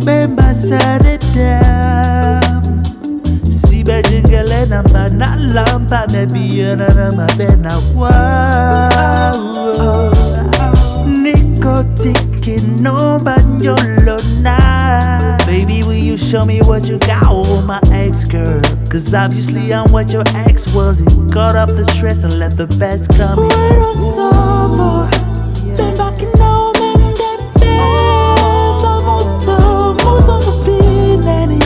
bemba sanedam. Si bejingele namba na lampa mebiana na mabena wow. Niko tiki no banyolo na. Baby, will you show me what you got over my ex girl? Cause obviously I'm what your ex wasn't. Cut off the stress and let the best come in. Fuero sobo, ven back in now, man, that bemba muto, muto kupineni.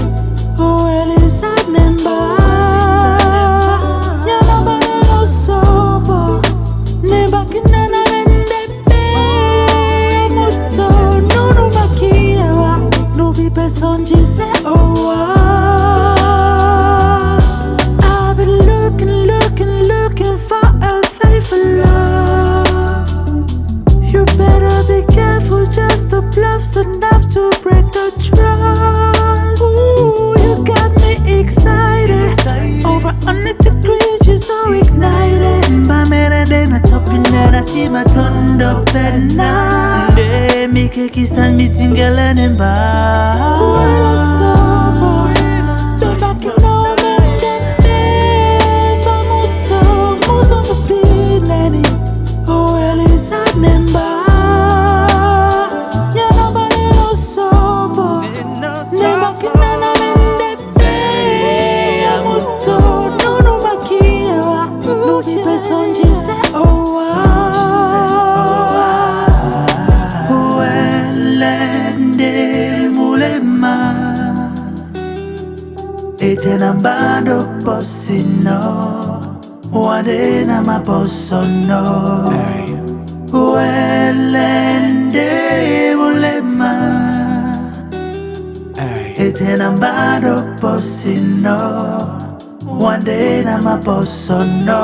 Ueleza nemba, nyana maneno sobo, ne back in na man, that bemba muto, nunu makiawa, nubi pesonji se owa. I've been looking for a faithful love. You better be careful, just the bluffs enough to break the trust. Ooh, you got me excited. Over 100 degrees, you're so ignited. Mbamene de na topine na si matondo pena. De mi kekisan mi tingele nemba. Fuero sobo, ven back in now, man, that bemba muto, muto kupineni. Ueleza nemba, nyana maneno sobo, ne back in na man, that bemba muto, nunu makiawa, nubi pesonji se owa. Uelende mulema. Etena bando posino. Wade na maposono. Uelende mulema. Etena bando posino. Wade na maposono.